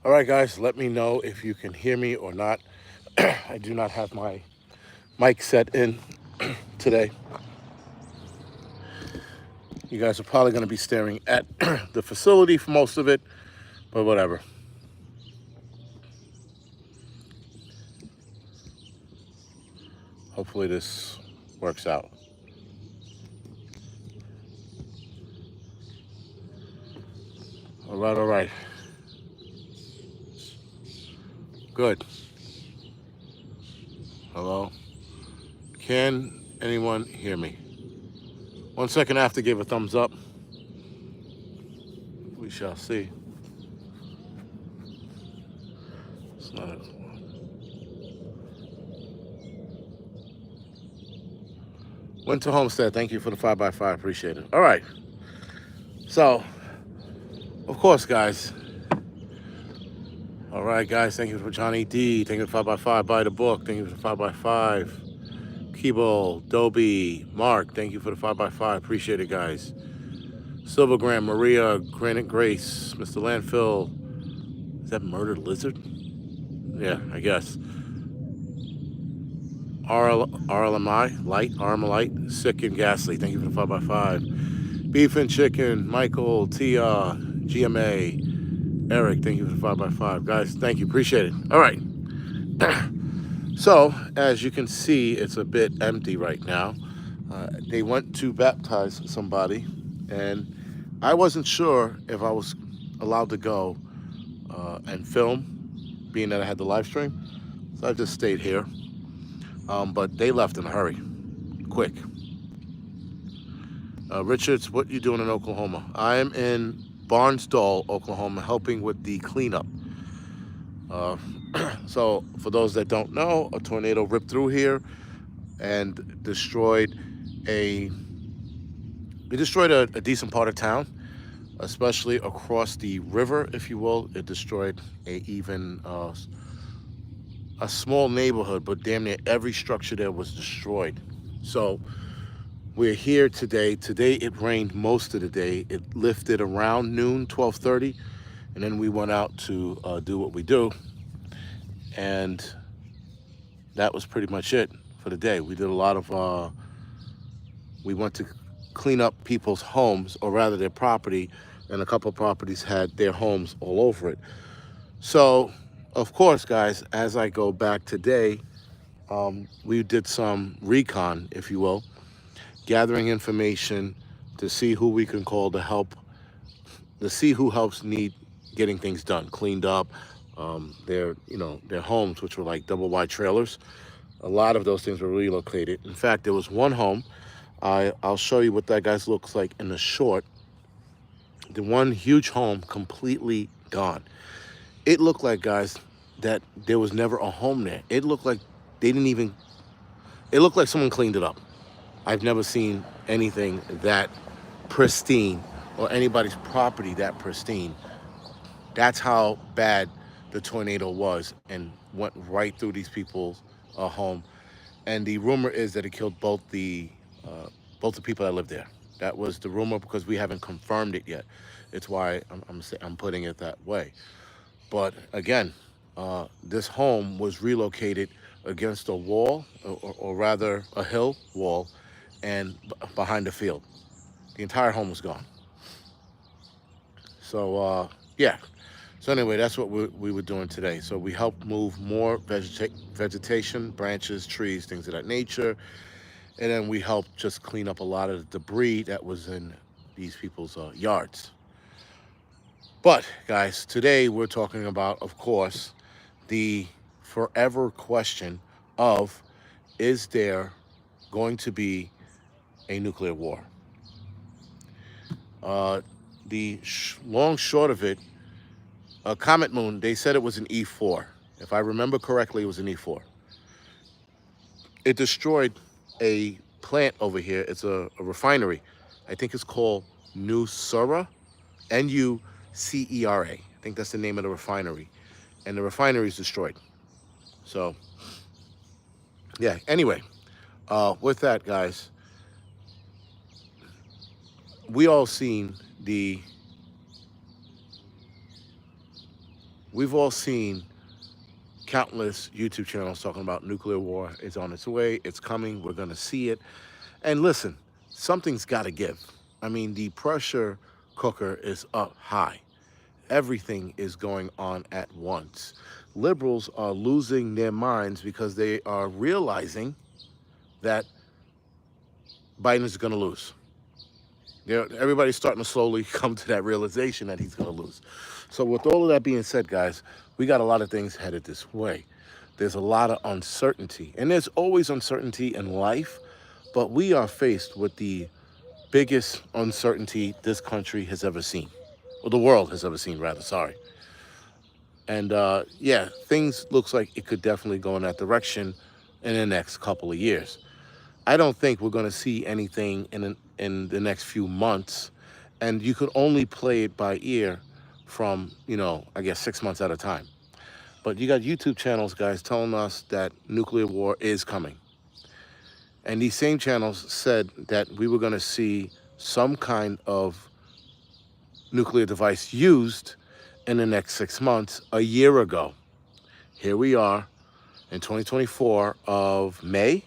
All right, guys, let me know if you can hear me or not. I do not have my mic set in today. You guys are probably going to be staring at the facility for most of it, but whatever. Hopefully, this works out. All right, all right. Good. Hello? Can anyone hear me? 1 second, I have to give a thumbs up. We shall see. It's not a... Winter Homestead, thank you for the 5x5. Appreciate it. All right. So, of course, guys. All right, guys. Thank you for Johnny D. Thank you for 5x5. Buy the book. Thank you for the 5x5. Keeble, Dobie, Mark. Thank you for the 5x5. Appreciate it, guys. Silvergram, Maria, Granite Grace, Mr. Landfill. Is that Murdered Lizard? Yeah, I guess. RLMI, Light, Armalite, Sick and Ghastly. Thank you for the 5x5. Beef and Chicken, Michael, Tia, GMA, Eric. Thank you for the 5x5. Guys, thank you. Appreciate it. All right. So, as you can see, it's a bit empty right now. They went to baptize somebody, and I wasn't sure if I was allowed to go and film, being that I had the live stream. So I just stayed here. But they left in a hurry, quick. Richards, what you doing in Oklahoma? I am in Barnsdall, Oklahoma, helping with the cleanup. So for those that don't know, a tornado ripped through here and destroyed a decent part of town, especially across the river, if you will. It destroyed a small neighborhood, but damn near every structure there was destroyed. So we're here today. Today it rained most of the day. It lifted around noon, 12:30, and then we went out to do what we do. And that was pretty much it for the day. We did a lot of, we went to clean up people's homes, or rather their property, and a couple of properties had their homes all over it. So, of course, guys, as I go back today, we did some recon, if you will, gathering information to see who we can call to help, to see who helps need getting things done, cleaned up. Their homes, which were like double wide trailers. A lot of those things were relocated. In fact, there was one home. I'll show you what that guy's looks like in the short. The one huge home completely gone. It looked like, guys, that there was never a home there. It looked like they didn't even, it looked like someone cleaned it up. I've never seen anything that pristine, or anybody's property that pristine. That's how bad the tornado was, and went right through these people's home. And the rumor is that it killed both the people that lived there. That was the rumor, because we haven't confirmed it yet. It's why I'm putting it that way. But again, this home was relocated against a wall, or rather a hill wall, and behind the field. The entire home was gone. So yeah. So anyway, that's what we were doing today. So we helped move more vegetation, branches, trees, things of that nature. And then we helped just clean up a lot of the debris that was in these people's yards. But guys, today we're talking about, of course, the forever question of, is there going to be a nuclear war? The long short of it, Comet Moon, they said it was an E4. If I remember correctly, it was an E4. It destroyed a plant over here. It's a refinery. I think it's called Nucera, Nucera. I think that's the name of the refinery. And the refinery is destroyed. So, yeah, anyway, with that, guys, we all seen the we've all seen countless YouTube channels talking about nuclear war. It's on its way. It's coming. We're going to see it. And listen, something's got to give. I mean, the pressure cooker is up high. Everything is going on at once. Liberals are losing their minds because they are realizing that Biden is going to lose. Everybody's starting to slowly come to that realization that he's going to lose. So with all of that being said, guys, we got a lot of things headed this way. There's a lot of uncertainty, and there's always uncertainty in life, but we are faced with the biggest uncertainty this country has ever seen, or the world has ever seen, rather, sorry. And yeah, things looks like it could definitely go in that direction in the next couple of years. I don't think we're going to see anything in the next few months, and you could only play it by ear from, I guess 6 months at a time. But you got YouTube channels, guys, telling us that nuclear war is coming. And these same channels said that we were going to see some kind of nuclear device used in the next 6 months a year ago. Here we are in 2024 of May,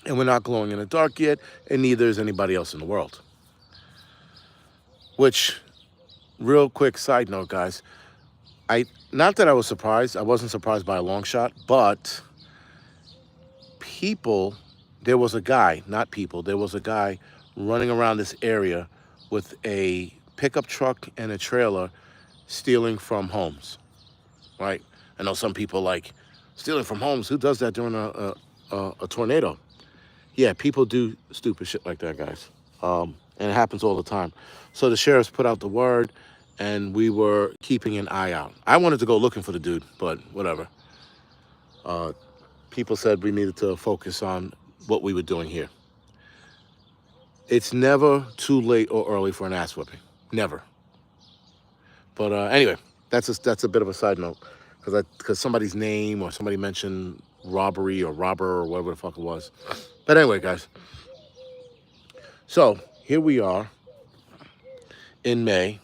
and we're not glowing in the dark yet, and neither is anybody else in the world. Which, real quick side note, guys, not that I was surprised. I wasn't surprised by a long shot, but there was a guy running around this area with a pickup truck and a trailer stealing from homes, right? I know some people like, stealing from homes, who does that during a tornado? Yeah, people do stupid shit like that, guys. And it happens all the time. So the sheriffs put out the word, and we were keeping an eye out. I wanted to go looking for the dude, but whatever. People said we needed to focus on what we were doing here. It's never too late or early for an ass whipping. Never. But anyway, that's a bit of a side note, because somebody's name or somebody mentioned robbery or robber or whatever the fuck it was. But anyway, guys. So here we are in May,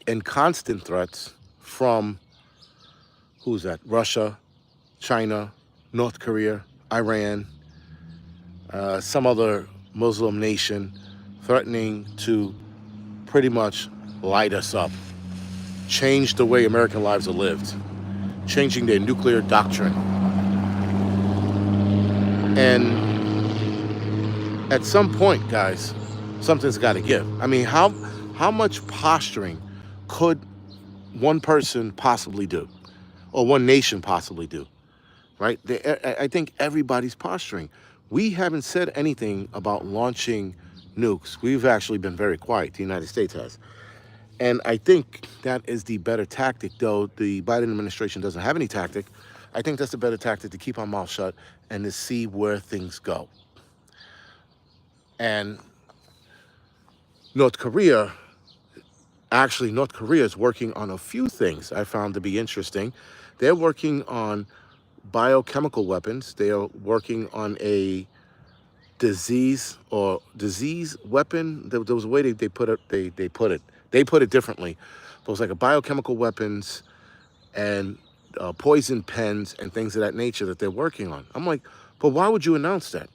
and constant threats from, who's that? Russia, China, North Korea, Iran, some other Muslim nation threatening to pretty much light us up, change the way American lives are lived, changing their nuclear doctrine. And at some point, guys, something's got to give. I mean, how much posturing could one person possibly do, or one nation possibly do, right? I think everybody's posturing. We haven't said anything about launching nukes. We've actually been very quiet. The United States has. And I think that is the better tactic, though the Biden administration doesn't have any tactic. I think that's the better tactic, to keep our mouth shut and to see where things go. And North Korea is working on a few things I found to be interesting. They're working on biochemical weapons. They are working on a disease weapon. There was a way they put it. They put it differently. But it was like a biochemical weapons and poison pens and things of that nature that they're working on. I'm like, but why would you announce that?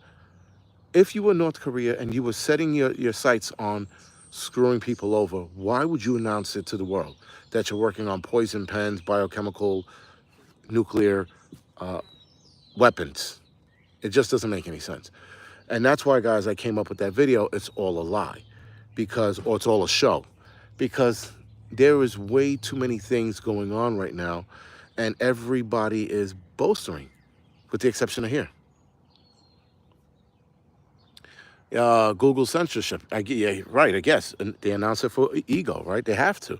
If you were North Korea and you were setting your sights on screwing people over, why would you announce it to the world that you're working on poison pens, biochemical, nuclear weapons? It just doesn't make any sense. And that's why, guys, I came up with that video. It's all a lie, or it's all a show, because there is way too many things going on right now, and everybody is bolstering, with the exception of here. Google censorship. Yeah, right, I guess. And they announce it for ego, right? They have to.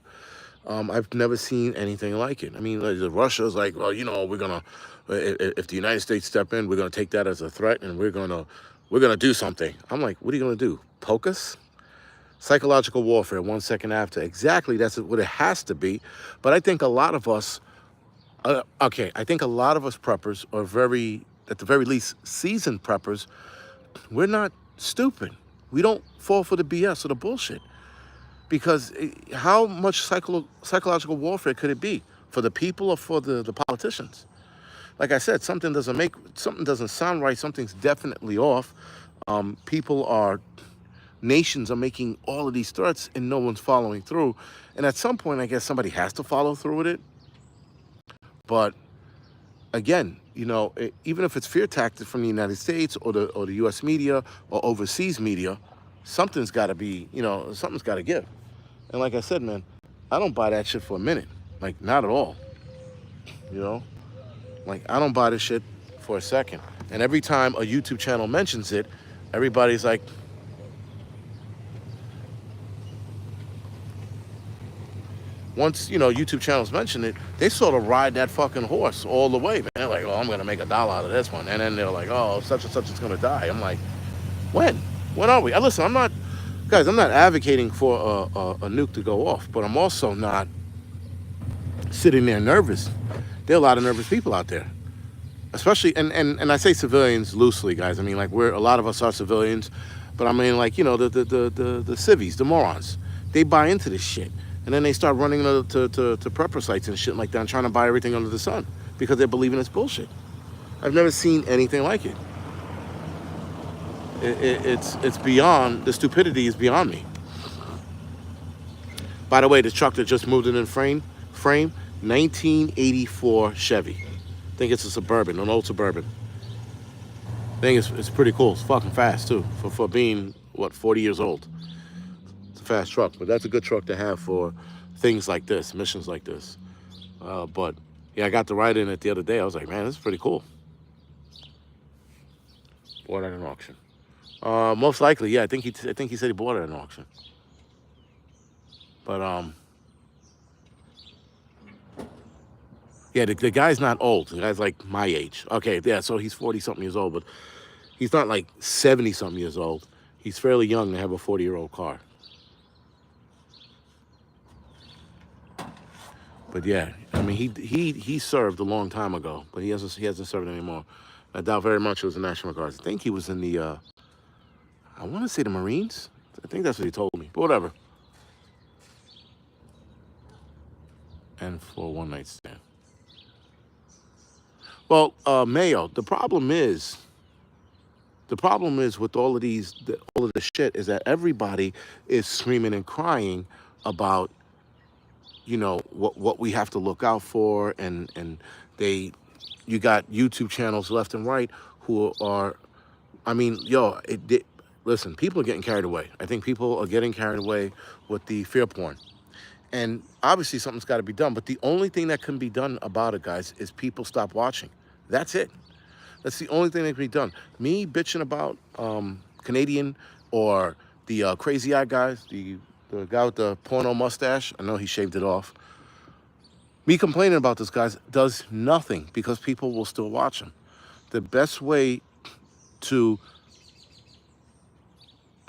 I've never seen anything like it. I mean, Russia's like, well, we're gonna, if the United States step in, we're gonna take that as a threat, and we're gonna do something. I'm like, what are you gonna do? Poke us? Psychological warfare. 1 second after. Exactly. That's what it has to be. But I think a lot of us, I think a lot of us preppers are at the very least, seasoned preppers. We're not stupid. We don't fall for the BS or the bullshit. Because how much psychological warfare could it be for the people or for the politicians? Like I said, something doesn't sound right. Something's definitely off. People are nations are making all of these threats and no one's following through. And at some point, I guess somebody has to follow through with it. But again, even if it's fear tactics from the United States or the U.S. media or overseas media, something's got to be, something's got to give. And like I said, man, I don't buy that shit for a minute. Like, not at all. You know, like, I don't buy this shit for a second. And every time a YouTube channel mentions it, everybody's like, once, YouTube channels mention it, they sort of ride that fucking horse all the way, man. They're like, oh, I'm going to make $1 out of this one. And then they're like, oh, such and such is going to die. I'm like, when? When are we? Listen, I'm not advocating for a nuke to go off, but I'm also not sitting there nervous. There are a lot of nervous people out there. Especially, and I say civilians loosely, guys. I mean, like, a lot of us are civilians, but I mean, like, the civvies, the morons, they buy into this shit. And then they start running to prepper sites and shit like that and trying to buy everything under the sun because they're believing it's bullshit. I've never seen anything like it. It's beyond, the stupidity is beyond me. By the way, the truck that just moved in frame, 1984 Chevy. I think it's a Suburban, an old Suburban. I think it's pretty cool. It's fucking fast too, for being, 40 years old. It's a fast truck, but that's a good truck to have for things like this, missions like this. But yeah, I got to ride in it the other day. I was like, man, this is pretty cool. Bought at an auction. Most likely, yeah. I think he said he bought it at an auction. But yeah, the guy's not old. The guy's like my age. Okay, yeah. So he's 40-something years old, but he's not like 70-something years old. He's fairly young to have a 40-year-old car. But yeah, I mean, he served a long time ago, but he hasn't served anymore. I doubt very much it was the National Guards. I think he was in the, I want to say the Marines. I think that's what he told me, but whatever. And for one night stand. Well, Mayo, the problem is with all of this shit is that everybody is screaming and crying about, what we have to look out for, and you got YouTube channels left and right who are, I mean, listen, people are getting carried away. I think people are getting carried away with the fear porn. And obviously something's got to be done, but the only thing that can be done about it, guys, is people stop watching. That's it. That's the only thing that can be done. Me bitching about Canadian or the crazy eye guys, the guy with the porno mustache, I know he shaved it off. Me complaining about this, guys, does nothing because people will still watch him. The best way to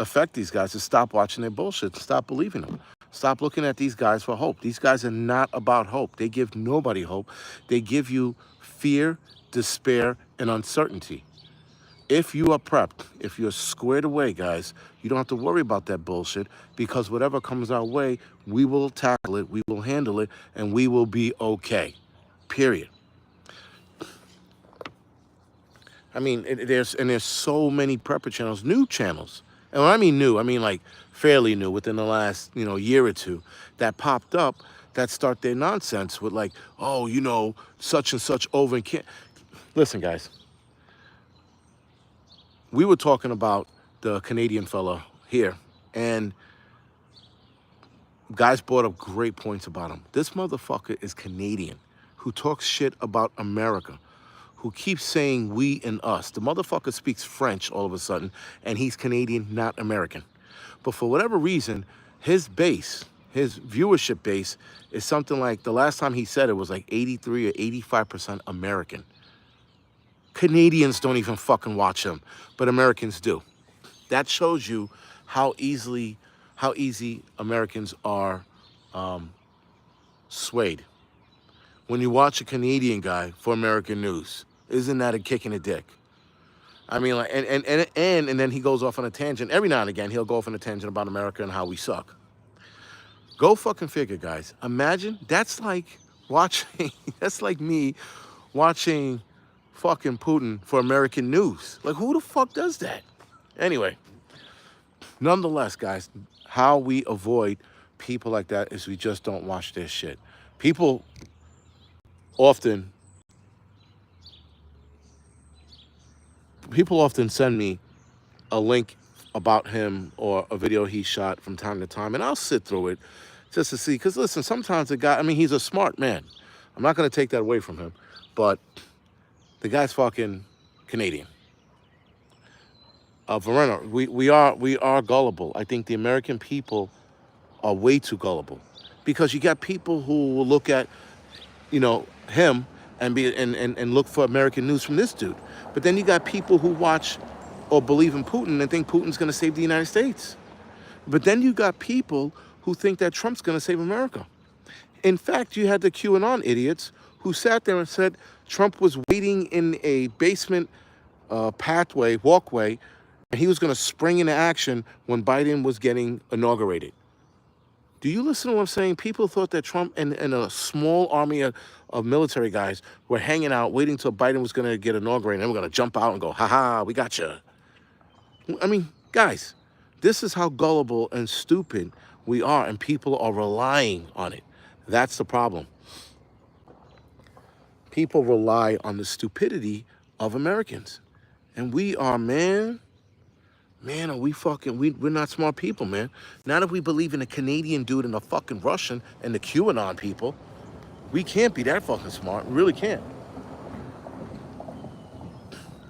affect these guys is stop watching their bullshit, stop believing them. Stop looking at these guys for hope. These guys are not about hope. They give nobody hope. They give you fear, despair, and uncertainty. If you are prepped, if you're squared away, guys, you don't have to worry about that bullshit, because whatever comes our way, we will tackle it, we will handle it, and we will be okay. Period. I mean, there's so many prepper channels, new channels. And when I mean new, I mean like fairly new, within the last, year or two, that popped up that start their nonsense with like, oh, such and such over and can't. Listen, guys. We were talking about the Canadian fella here, and guys brought up great points about him. This motherfucker is Canadian, who talks shit about America, who keeps saying we and us. The motherfucker speaks French all of a sudden, and he's Canadian, not American. But for whatever reason, his viewership base is something like, the last time he said it was like 83 or 85% American. Canadians don't even fucking watch him, but Americans do. That shows you how easy Americans are swayed. When you watch a Canadian guy for American news, isn't that a kick in the dick? I mean, like, and then he goes off on a tangent. Every now and again, he'll go off on a tangent about America and how we suck. Go fucking figure, guys. Imagine that's like watching. That's like me watching fucking Putin for American news. Like, who the fuck does that? Anyway, nonetheless, guys, how we avoid people like that is we just don't watch their shit. People often, people often send me a link about him or a video he shot from time to time, and I'll sit through it just to see. Because listen, sometimes the guy, I mean, he's a smart man. I'm not going to take that away from him, but the guy's fucking Canadian. Verena, we are gullible. I think the American people are way too gullible, because you got people who will look at, him and and look for American news from this dude. But then you got people who watch or believe in Putin and think Putin's going to save the United States. But then you got people who think that Trump's going to save America. In fact, you had the QAnon idiots who sat there and said Trump was waiting in a basement walkway, and he was going to spring into action when Biden was getting inaugurated. Do you listen to what I'm saying? People thought that Trump and a small army of military guys were hanging out, waiting till Biden was going to get inaugurated, and we're going to jump out and go, ha, we got you. I mean, guys, this is how gullible and stupid we are, and people are relying on it. That's the problem. People rely on the stupidity of Americans. And we are, man, are we fucking, we're not smart people, man. Not if we believe in a Canadian dude and a fucking Russian and the QAnon people. We can't be that fucking smart. We really can't.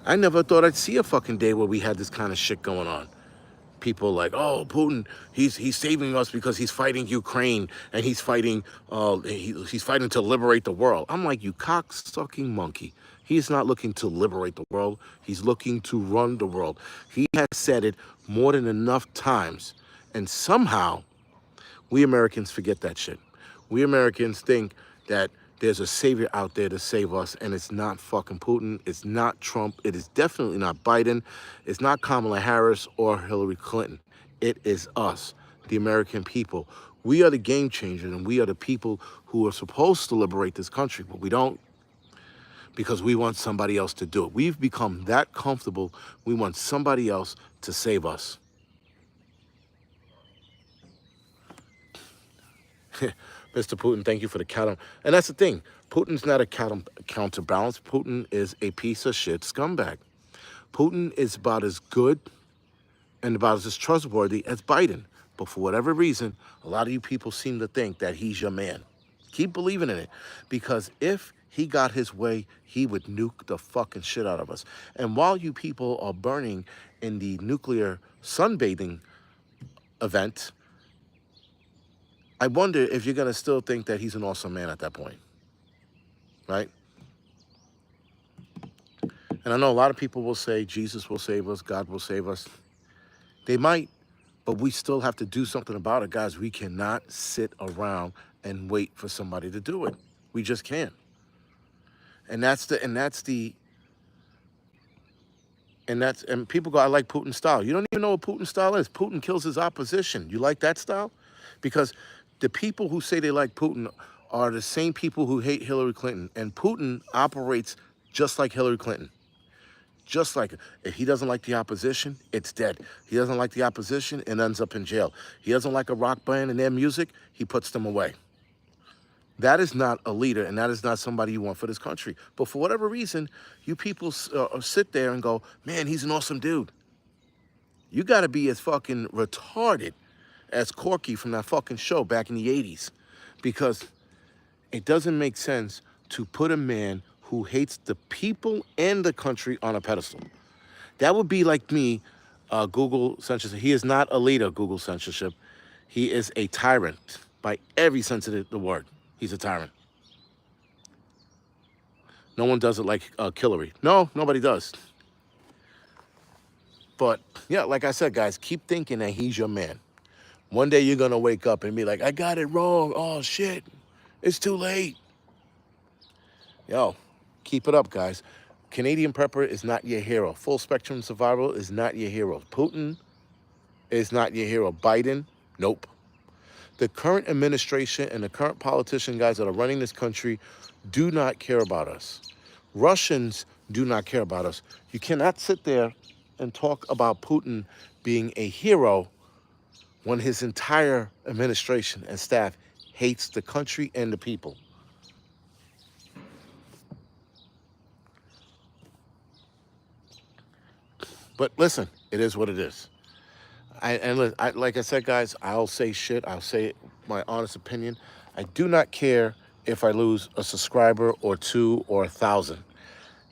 I never thought I'd see a fucking day where we had this kind of shit going on. People like, oh, Putin, he's saving us because he's fighting Ukraine and he's fighting he's fighting to liberate the world. I'm like, you cock-sucking monkey. He's not looking to liberate the world. He's looking to run the world. He has said it more than enough times. And somehow, we Americans forget that shit. We Americans think that there's a savior out there to save us, and it's not fucking Putin. It's not Trump. It is definitely not Biden. It's not Kamala Harris or Hillary Clinton. It is us, the American people. We are the game changers, and we are the people who are supposed to liberate this country, but we don't, because we want somebody else to do it. We've become that comfortable. We want somebody else to save us. Mr. Putin, thank you for the counter. And that's the thing. Putin's not a counterbalance. Putin is a piece of shit scumbag. Putin is about as good and about as trustworthy as Biden. But for whatever reason, a lot of you people seem to think that he's your man. Keep believing in it. Because if he got his way, he would nuke the fucking shit out of us. And while you people are burning in the nuclear sunbathing event, I wonder if you're going to still think that he's an awesome man at that point, right? And I know a lot of people will say Jesus will save us, God will save us. They might, but we still have to do something about it, guys. We cannot sit around and wait for somebody to do it. We just can't. And people go, I like Putin's style. You don't even know what Putin's style is. Putin kills his opposition. You like that style? Because the people who say they like Putin are the same people who hate Hillary Clinton. And Putin operates just like Hillary Clinton. Just like, if he doesn't like the opposition, it's dead. He doesn't like the opposition, it ends up in jail. He doesn't like a rock band and their music, he puts them away. That is not a leader, and that is not somebody you want for this country. But for whatever reason, you people sit there and go, man, he's an awesome dude. You got to be as fucking retarded as Corky from that fucking show back in the 80s. Because it doesn't make sense to put a man who hates the people and the country on a pedestal. That would be like me, Google censorship. He is not a leader, Google censorship. He is a tyrant by every sense of the word. He's a tyrant. No one does it like Hillary. No, nobody does. But yeah, like I said, guys, keep thinking that he's your man. One day you're going to wake up and be like, I got it wrong. Oh, shit. It's too late. Yo, keep it up, guys. Canadian Prepper is not your hero. Full Spectrum Survival is not your hero. Putin is not your hero. Biden, nope. The current administration and the current politician guys that are running this country do not care about us. Russians do not care about us. You cannot sit there and talk about Putin being a hero when his entire administration and staff hates the country and the people. But listen, it is what it is. Like I said, guys, I'll say shit. I'll say my honest opinion. I do not care if I lose a subscriber or two or 1,000,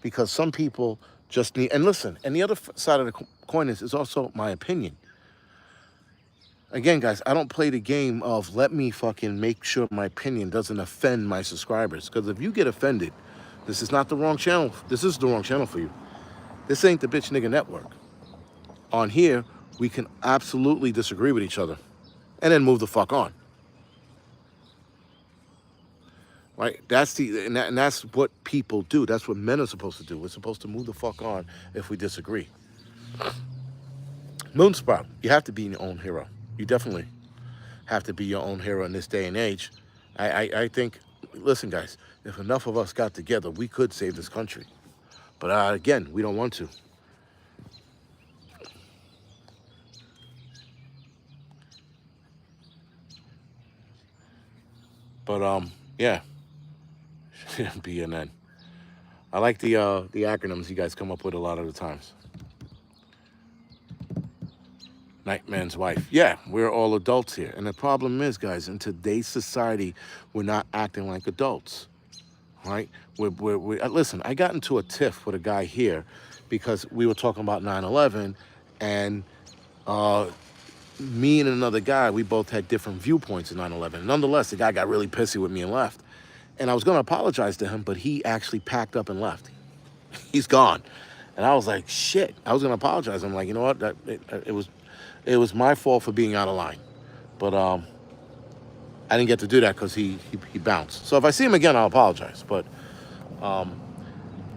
because some people just need. And listen, and the other side of the coin is also my opinion. Again, guys, I don't play the game of let me fucking make sure my opinion doesn't offend my subscribers. Because if you get offended, this is not the wrong channel. This is the wrong channel for you. This ain't the Bitch Nigga Network. On here, we can absolutely disagree with each other and then move the fuck on. Right? And that's what people do. That's what men are supposed to do. We're supposed to move the fuck on if we disagree. Moonsprout, you have to be your own hero. You definitely have to be your own hero in this day and age. I think, listen, guys, if enough of us got together, we could save this country. But again, we don't want to. But yeah, BNN. I like the acronyms you guys come up with a lot of the times. Nightman's wife. Yeah, we're all adults here. And the problem is, guys, in today's society, we're not acting like adults, right? Listen, I got into a tiff with a guy here because we were talking about 9/11, and me and another guy, we both had different viewpoints in 9/11. Nonetheless, the guy got really pissy with me and left. And I was going to apologize to him, but he actually packed up and left. He's gone. And I was like, shit. I was going to apologize. I'm like, you know what? It was my fault for being out of line. But I didn't get to do that because he bounced. So if I see him again, I'll apologize. But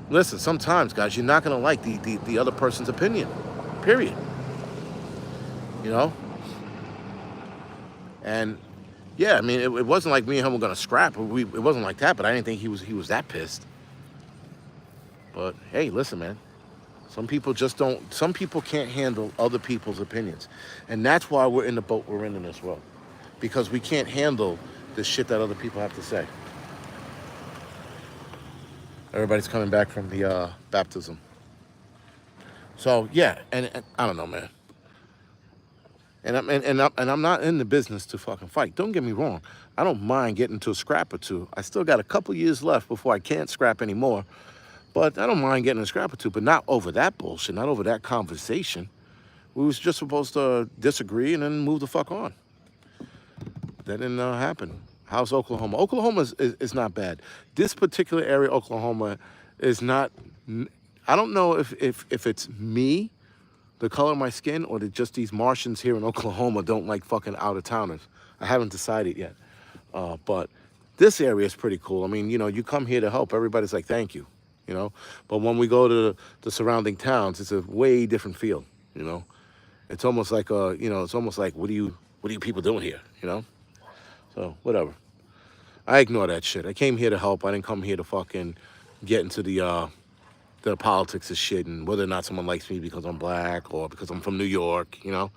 listen, sometimes, guys, you're not going to like the other person's opinion, period. You know? And yeah, I mean, it wasn't like me and him were going to scrap. It wasn't like that, but I didn't think he was that pissed. But hey, listen, man. Some people can't handle other people's opinions. And that's why we're in the boat we're in this world. Because we can't handle the shit that other people have to say. Everybody's coming back from the baptism. So yeah, and I don't know, man. And I'm not in the business to fucking fight. Don't get me wrong. I don't mind getting into a scrap or two. I still got a couple years left before I can't scrap anymore. But I don't mind getting a scrap or two, but not over that bullshit, not over that conversation. We was just supposed to disagree and then move the fuck on. That didn't happen. How's Oklahoma? Oklahoma is not bad. This particular area, Oklahoma, is not. I don't know if it's me, the color of my skin, or just these Martians here in Oklahoma don't like fucking out-of-towners. I haven't decided yet. But this area is pretty cool. I mean, you know, you come here to help. Everybody's like, thank you. You know, but when we go to the surrounding towns, it's a way different feel. You know, it's almost like it's almost like what are you people doing here? You know, so whatever. I ignore that shit. I came here to help. I didn't come here to fucking get into the politics of shit and whether or not someone likes me because I'm black or because I'm from New York. You know,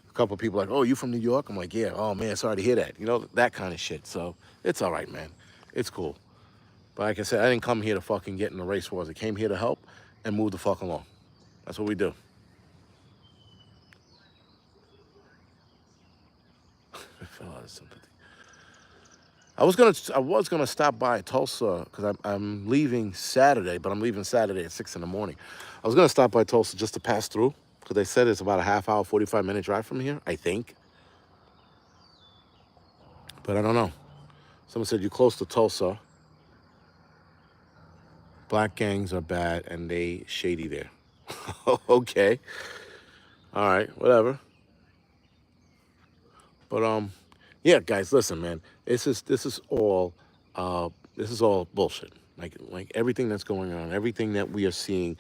a couple of people are like, oh, you from New York? I'm like, yeah. Oh man, sorry to hear that. You know, that kind of shit. So it's all right, man. It's cool. But like I said, I didn't come here to fucking get in the race wars. I came here to help and move the fuck along. That's what we do. I fell out of sympathy. I was gonna stop by Tulsa because I'm leaving Saturday, but I'm leaving Saturday at 6 in the morning. I was gonna stop by Tulsa just to pass through because they said it's about a half hour, 45-minute drive from here, I think. But I don't know. Someone said you're close to Tulsa. Black gangs are bad and they shady there. Okay. All right, whatever. But yeah, guys, listen, man. This is all bullshit. Like everything that's going on, everything that we are seeing,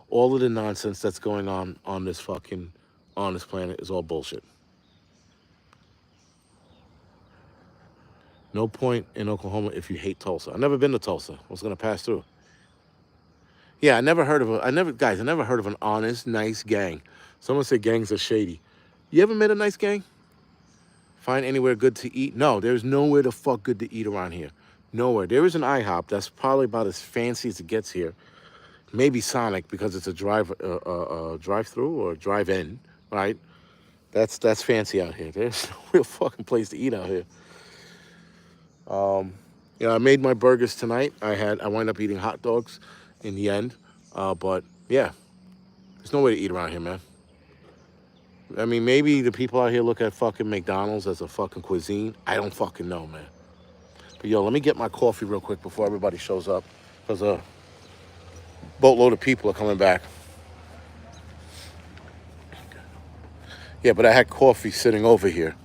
all of the nonsense that's going on this planet is all bullshit. No point in Oklahoma if you hate Tulsa. I've never been to Tulsa. I was gonna pass through. Yeah, I never heard of an honest, nice gang. Someone said gangs are shady. You ever met a nice gang? Find anywhere good to eat? No, there's nowhere the fuck good to eat around here. Nowhere. There is an IHOP that's probably about as fancy as it gets here. Maybe Sonic because it's a drive-through or drive-in, right? That's fancy out here. There's no real fucking place to eat out here. Yeah, I made my burgers tonight. I wound up eating hot dogs in the end. But yeah, there's no way to eat around here, man. I mean, maybe the people out here look at fucking McDonald's as a fucking cuisine. I don't fucking know, man. But yo, let me get my coffee real quick before everybody shows up, because a boatload of people are coming back. Yeah, but I had coffee sitting over here.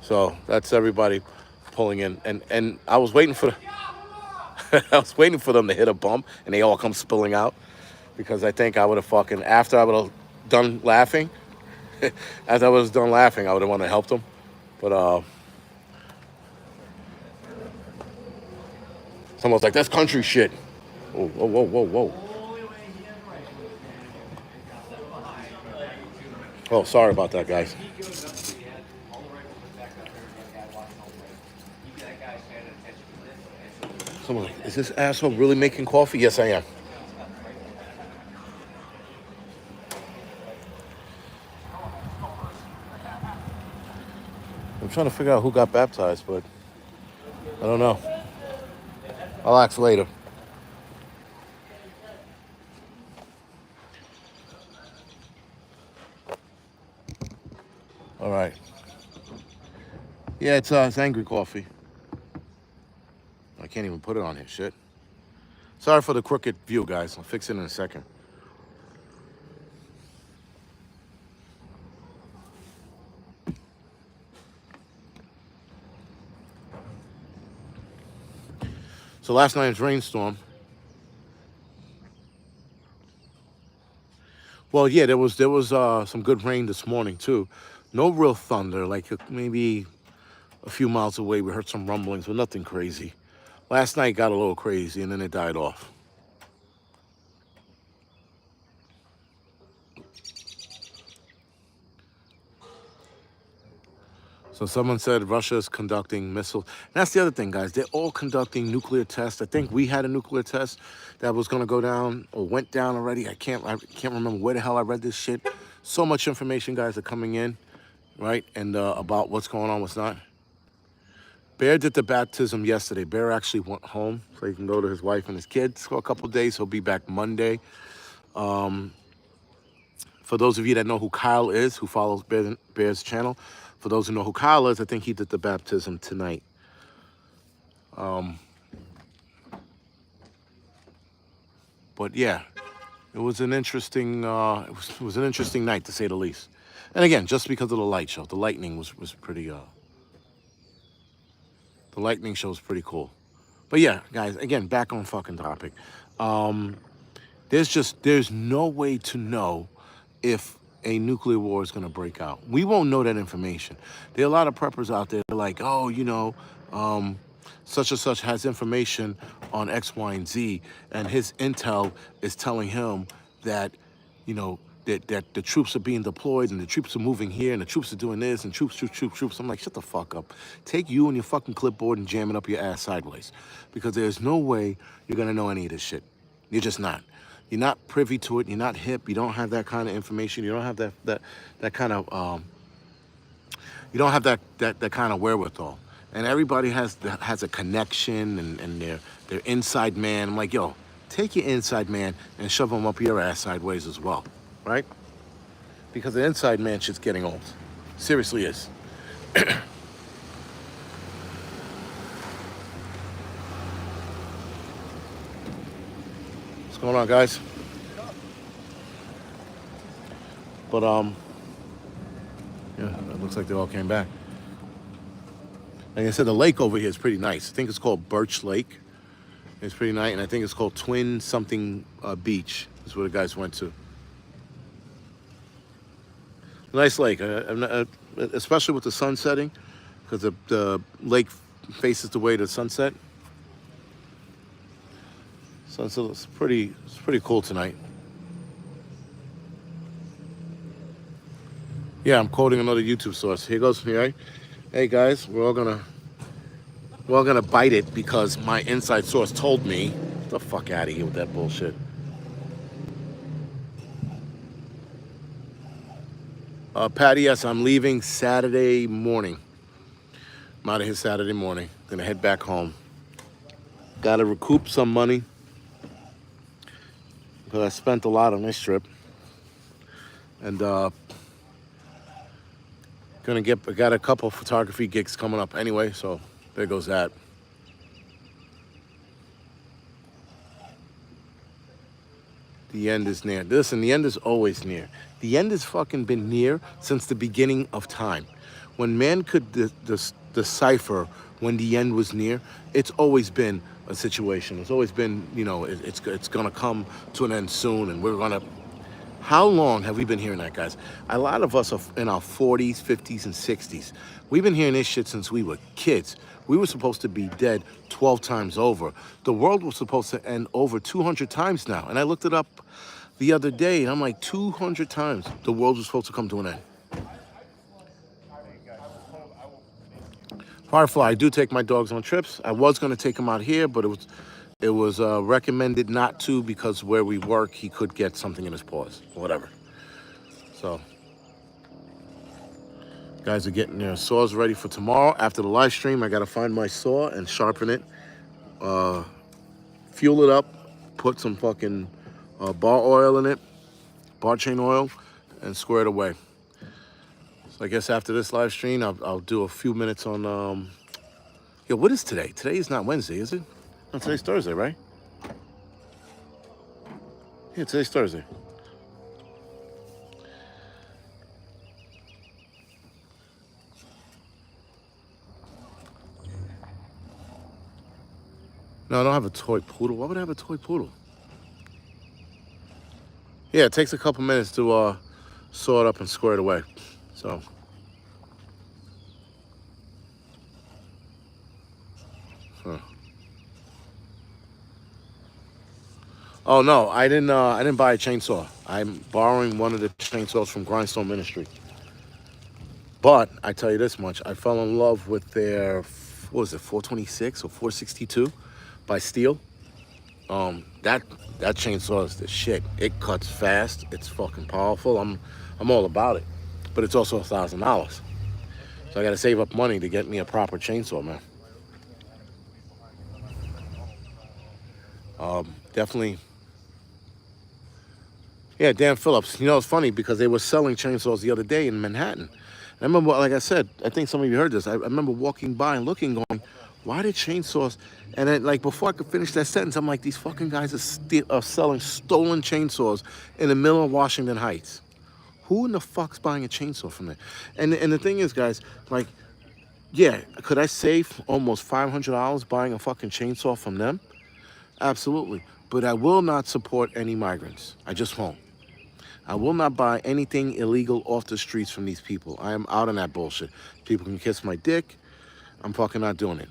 So that's everybody pulling in, and I was waiting for I was waiting for them to hit a bump, and they all come spilling out, because I think I would have fucking after I would have done laughing, as I was done laughing, I would have wanted to help them, but someone's like, that's country shit. Whoa, whoa, whoa, whoa, whoa. Oh, sorry about that, guys. Someone's like, is this asshole really making coffee? Yes, I am. I'm trying to figure out who got baptized, but I don't know. I'll ask later. All right. Yeah, it's angry coffee. I can't even put it on here. Shit. Sorry for the crooked view, guys. I'll fix it in a second. So last night's rainstorm. Well, yeah, there was some good rain this morning too. No real thunder, like maybe a few miles away. We heard some rumblings, but nothing crazy. Last night got a little crazy, and then it died off. So someone said Russia is conducting missiles. And that's the other thing, guys. They're all conducting nuclear tests. I think we had a nuclear test that was going to go down or went down already. I can't remember where the hell I read this shit. So much information, guys, are coming in, right? And about what's going on, what's not. Bear did the baptism yesterday. Bear actually went home so he can go to his wife and his kids for a couple of days. He'll be back Monday. For those of you that know who Kyle is, who follows Bear's channel, for those who know who Kyle is, I think he did the baptism tonight. But yeah, it was an interesting it was an interesting night, to say the least. And again, just because of the light show, the lightning was pretty the lightning show was pretty cool. But yeah, guys, again, back on fucking topic. There's no way to know if a nuclear war is going to break out. We won't know that information. There are a lot of preppers out there like, oh, such and such has information on X, Y, and Z, and his intel is telling him that, that the troops are being deployed and the troops are moving here and the troops are doing this and troops. I'm like, shut the fuck up. Take you and your fucking clipboard and jam it up your ass sideways, because there's no way you're going to know any of this shit. You're just not. You're not privy to it. You're not hip. You don't have that kind of information. You don't have that kind of you don't have that kind of wherewithal. And everybody has a connection and their inside man. I'm like, yo, take your inside man and shove him up your ass sideways as well, right? Because the inside man shit's getting old. Seriously is. What's going on, guys? But yeah, it looks like they all came back. Like I said, the lake over here is pretty nice. I think it's called Birch Lake. It's pretty nice, and I think it's called Twin something Beach. Is where the guys went to. Nice lake, especially with the sun setting, because the lake faces the way to sunset. Sunset looks it's pretty cool tonight. Yeah, I'm quoting another YouTube source. Here goes me, right? Hey guys, we're all gonna bite it because my inside source told me. Get the fuck out of here with that bullshit. Patty, yes, I'm leaving Saturday morning. I'm out of here Saturday morning. Gonna head back home. Gotta recoup some money because I spent a lot on this trip. And I got a couple photography gigs coming up anyway, so there goes that. The end is near. Listen, the end is always near. The end has fucking been near since the beginning of time. When man could decipher when the end was near, it's always been a situation. It's always been, it's gonna come to an end soon, and we're gonna. How long have we been hearing that, guys? A lot of us are in our 40s, 50s, and 60s. We've been hearing this shit since we were kids. We were supposed to be dead 12 times over. The world was supposed to end over 200 times now. And I looked it up the other day, and I'm like, 200 times the world was supposed to come to an end. Firefly, I do take my dogs on trips. I was going to take them out here, but it was recommended not to because where we work, he could get something in his paws, whatever. So, guys are getting their saws ready for tomorrow. After the live stream, I got to find my saw and sharpen it, fuel it up, put some fucking bar oil in it, bar chain oil, and square it away. So I guess after this live stream, I'll do a few minutes on, what is today? Today is not Wednesday, is it? No, today's Thursday, right? Yeah, today's Thursday. No, I don't have a toy poodle. Why would I have a toy poodle? Yeah, it takes a couple minutes to saw it up and square it away. So. Oh no, I didn't buy a chainsaw. I'm borrowing one of the chainsaws from Grindstone Ministry. But I tell you this much, I fell in love with their, what was it, 426 or 462 by Steel. That chainsaw is the shit. It cuts fast. It's fucking powerful. I'm all about it. But it's also $1,000. So I got to save up money to get me a proper chainsaw, man. Definitely. Yeah, Dan Phillips. It's funny because they were selling chainsaws the other day in Manhattan. I remember, like I said, I think some of you heard this. I remember walking by and looking, going, why did chainsaws? And then, like, before I could finish that sentence, I'm like, these fucking guys are selling stolen chainsaws in the middle of Washington Heights. Who in the fuck's buying a chainsaw from there? And the thing is, guys, like, yeah, could I save almost $500 buying a fucking chainsaw from them? Absolutely. But I will not support any migrants. I just won't. I will not buy anything illegal off the streets from these people. I am out on that bullshit. People can kiss my dick. I'm fucking not doing it.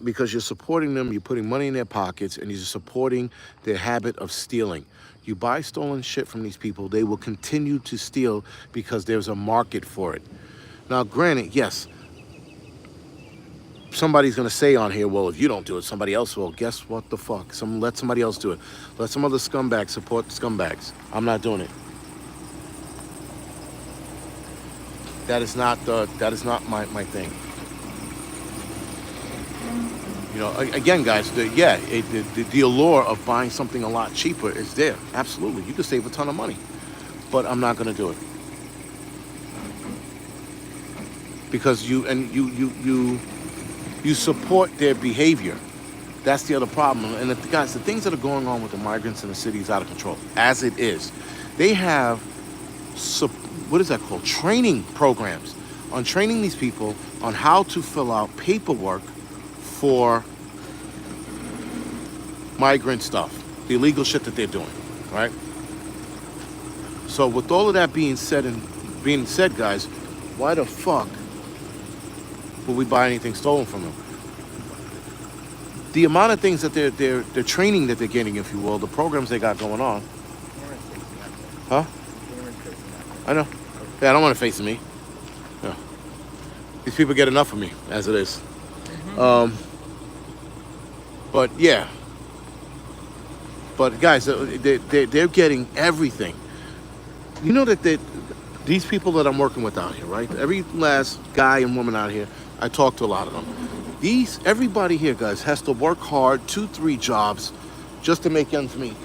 Because you're supporting them, you're putting money in their pockets, and you're supporting their habit of stealing. You buy stolen shit from these people, they will continue to steal because there's a market for it. Now, granted, yes, somebody's gonna say on here, well, if you don't do it, somebody else will. Guess what the fuck? Let somebody else do it. Let some other scumbags support scumbags. I'm not doing it. That is not my thing. Again, guys, the allure of buying something a lot cheaper is there. Absolutely, you can save a ton of money, but I'm not gonna do it because you support their behavior. That's the other problem. And guys, the things that are going on with the migrants in the city is out of control, as it is. They have, what is that called? Training programs on training these people on how to fill out paperwork for migrant stuff, the illegal shit that they're doing, right? So with all of that being said, guys, why the fuck would we buy anything stolen from them? The amount of things that they're training that they're getting, if you will, the programs they got going on. Huh? I know. Yeah, I don't want to face me. Yeah. These people get enough of me as it is. But yeah. But guys, they're getting everything. You know that these people that I'm working with out here, right? Every last guy and woman out here, I talk to a lot of them. Everybody here, guys, has to work hard, 2-3 jobs, just to make ends meet.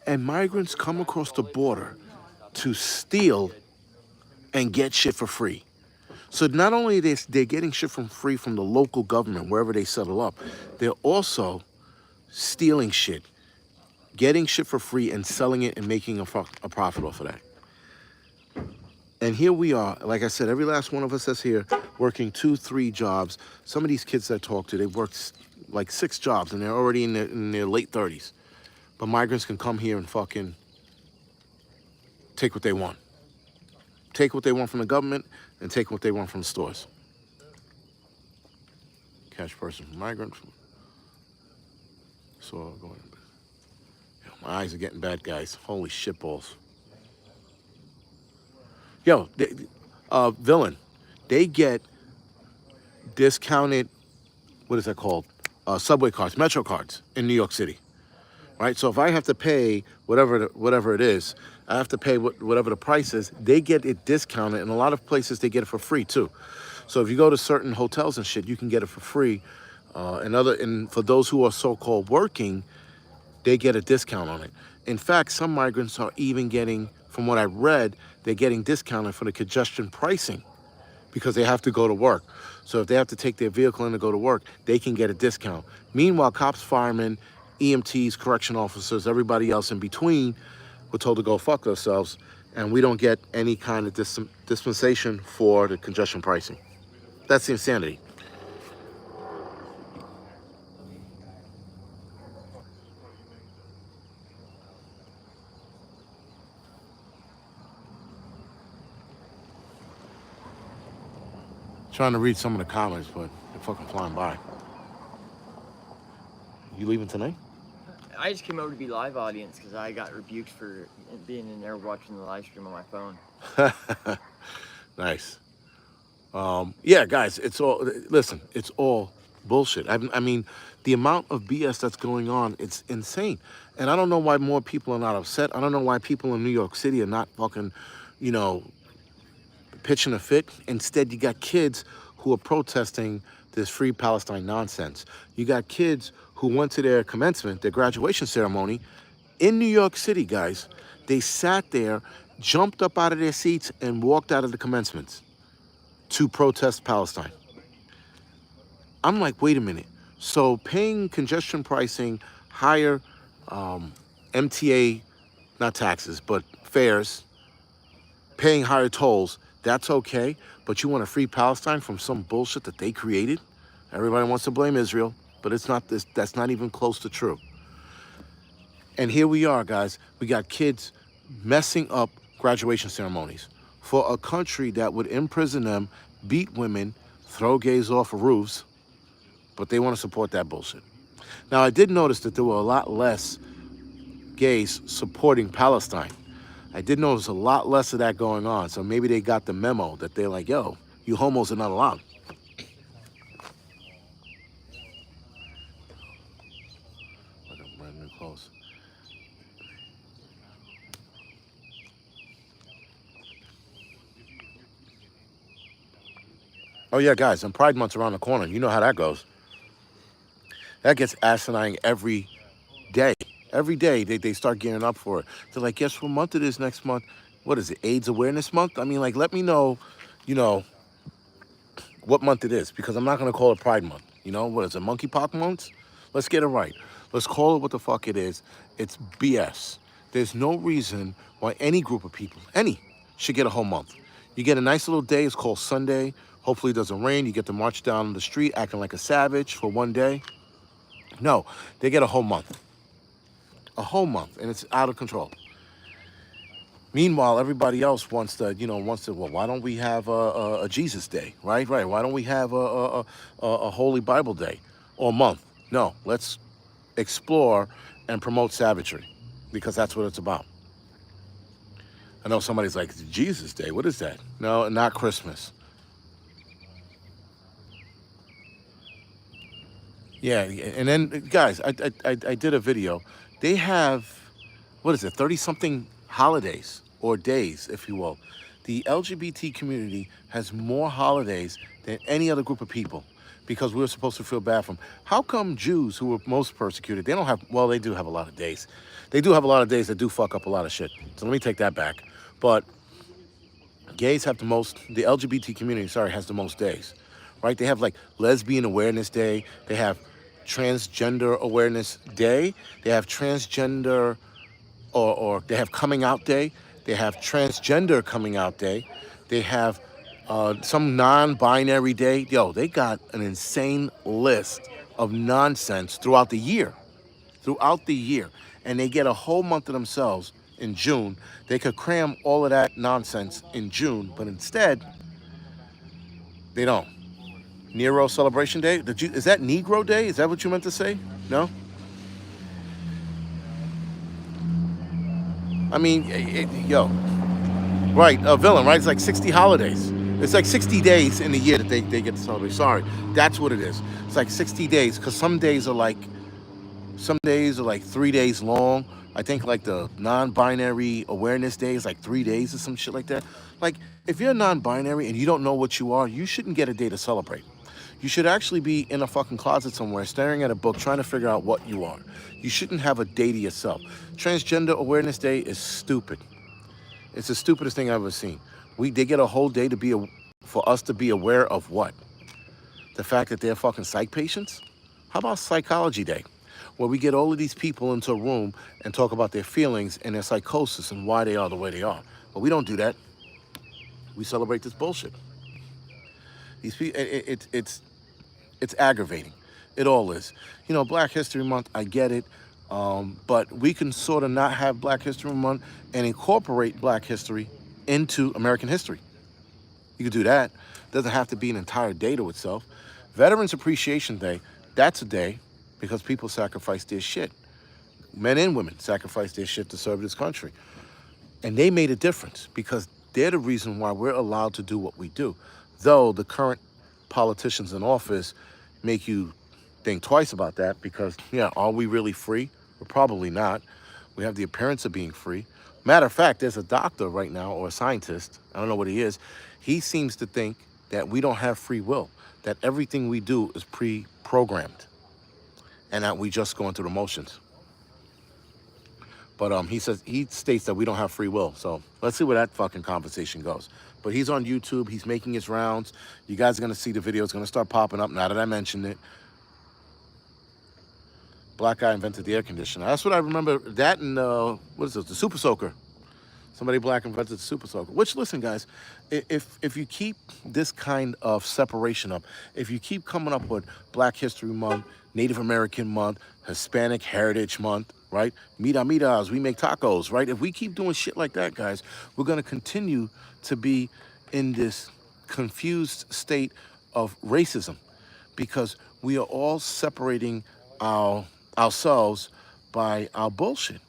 And migrants come across the border to steal and get shit for free. So not only are they getting shit from free from the local government, wherever they settle up, they're also stealing shit, getting shit for free and selling it and making a profit off of that. And here we are, like I said, every last one of us that's here working 2-3 jobs. Some of these kids that I talk to, they've worked like 6 jobs and they're already in their late 30s. But migrants can come here and fucking take what they want. Take what they want from the government and take what they want from the stores. Catch person from migrant. So going. My eyes are getting bad, guys. Holy shitballs. Yo, villain. They get discounted, what is that called? Subway cards, Metro cards in New York City. Right? So if I have to pay whatever it is, I have to pay whatever the price is, they get it discounted. And a lot of places, they get it for free, too. So if you go to certain hotels and shit, you can get it for free. And for those who are so-called working, they get a discount on it. In fact, some migrants are even getting, from what I read, they're getting discounted for the congestion pricing because they have to go to work. So if they have to take their vehicle in to go to work, they can get a discount. Meanwhile, cops, firemen, EMTs, correction officers, everybody else in between, we're told to go fuck ourselves, and we don't get any kind of dispensation for the congestion pricing. That's the insanity. Trying to read some of the comments, but they're fucking flying by. You leaving tonight? I just came over to be live audience because I got rebuked for being in there watching the live stream on my phone. Nice. Yeah, guys, it's all bullshit. I mean, the amount of BS that's going on, it's insane. And I don't know why more people are not upset. I don't know why people in New York City are not fucking, pitching a fit. Instead, you got kids who are protesting this free Palestine nonsense. You got kids who went to their commencement, their graduation ceremony in New York City, guys. They sat there, jumped up out of their seats, and walked out of the commencements to protest Palestine. I'm like, wait a minute. So paying congestion pricing, higher MTA, not taxes, but fares, paying higher tolls, that's okay, but you want to free Palestine from some bullshit that they created? Everybody wants to blame Israel, but it's not this. That's not even close to true. And here we are, guys. We got kids messing up graduation ceremonies for a country that would imprison them, beat women, throw gays off of roofs, but they want to support that bullshit. Now, I did notice that there were a lot less gays supporting Palestine. I did notice a lot less of that going on, so maybe they got the memo that they're like, yo, you homos are not allowed. Like a brand new clothes. Oh yeah, guys, and Pride Month's around the corner. You know how that goes. That gets asinine every day. Every day they start gearing up for it. They're like, guess what month it is next month? What is it, AIDS Awareness Month? I mean, like, let me know, what month it is, because I'm not going to call it Pride Month. What is it, Monkeypox Month? Let's get it right. Let's call it what the fuck it is. It's BS. There's no reason why any group of people, should get a whole month. You get a nice little day. It's called Sunday. Hopefully it doesn't rain. You get to march down the street acting like a savage for one day. No, they get a whole month. A whole month, and it's out of control. Meanwhile, everybody else wants to, well, why don't we have a Jesus day, right? Right. Why don't we have a Holy Bible day or month? No, let's explore and promote savagery because that's what it's about. I know somebody's like, Jesus Day, what is that? No, not Christmas. Yeah, and then guys, I did a video. They have, what is it, 30 something holidays or days, if you will. The LGBT community has more holidays than any other group of people because we're supposed to feel bad for them. How come Jews, who were most persecuted, they don't have, well, they do have a lot of days. They do have a lot of days that do fuck up a lot of shit. So let me take that back. But gays have the most, the LGBT community, sorry, has the most days, right? They have like Lesbian Awareness Day. They have Transgender Awareness Day. They have transgender or they have coming out day. They have transgender coming out day. They have some non-binary day. Yo, they got an insane list of nonsense throughout the year. Throughout the year. And they get a whole month to themselves in June. They could cram all of that nonsense in June, but instead, they don't. Nero Celebration Day? Is that Negro Day? Is that what you meant to say? No? I mean, yo, right, a villain, right? It's like 60 holidays. It's like 60 days in the year that they get to celebrate. Sorry, that's what it is. It's like 60 days because some days are like 3 days long. I think like the non-binary awareness day is like 3 days or some shit like that. Like if you're non-binary and you don't know what you are, you shouldn't get a day to celebrate. You should actually be in a fucking closet somewhere, staring at a book, trying to figure out what you are. You shouldn't have a day to yourself. Transgender Awareness Day is stupid. It's the stupidest thing I've ever seen. They get a whole day to for us to be aware of what? The fact that they're fucking psych patients? How about Psychology Day, where we get all of these people into a room and talk about their feelings and their psychosis and why they are the way they are? But we don't do that. We celebrate this bullshit. These people, it's aggravating. It all is. Black History Month, I get it. But we can sort of not have Black History Month and incorporate Black history into American history. You could do that. It doesn't have to be an entire day to itself. Veterans Appreciation Day, that's a day because people sacrifice their shit. Men and women sacrifice their shit to serve this country. And they made a difference because they're the reason why we're allowed to do what we do. Though the current politicians in office make you think twice about that because, yeah, are we really free? We're probably not. We have the appearance of being free. Matter of fact, there's a doctor right now or a scientist, I don't know what he is. He seems to think that we don't have free will, that everything we do is pre-programmed and that we just go into the motions. But he states that we don't have free will. So let's see where that fucking conversation goes. But he's on YouTube. He's making his rounds. You guys are going to see the video. It's going to start popping up now that I mentioned it. Black guy invented the air conditioner. That's what I remember. That and, what is it? The Super Soaker. Somebody black invented the Super Soaker. Which, listen, guys, if you keep this kind of separation up, if you keep coming up with Black History Month, Native American Month, Hispanic Heritage Month, right? Mitas, we make tacos, right? If we keep doing shit like that, guys, we're going to continue to be in this confused state of racism because we are all separating ourselves by our bullshit.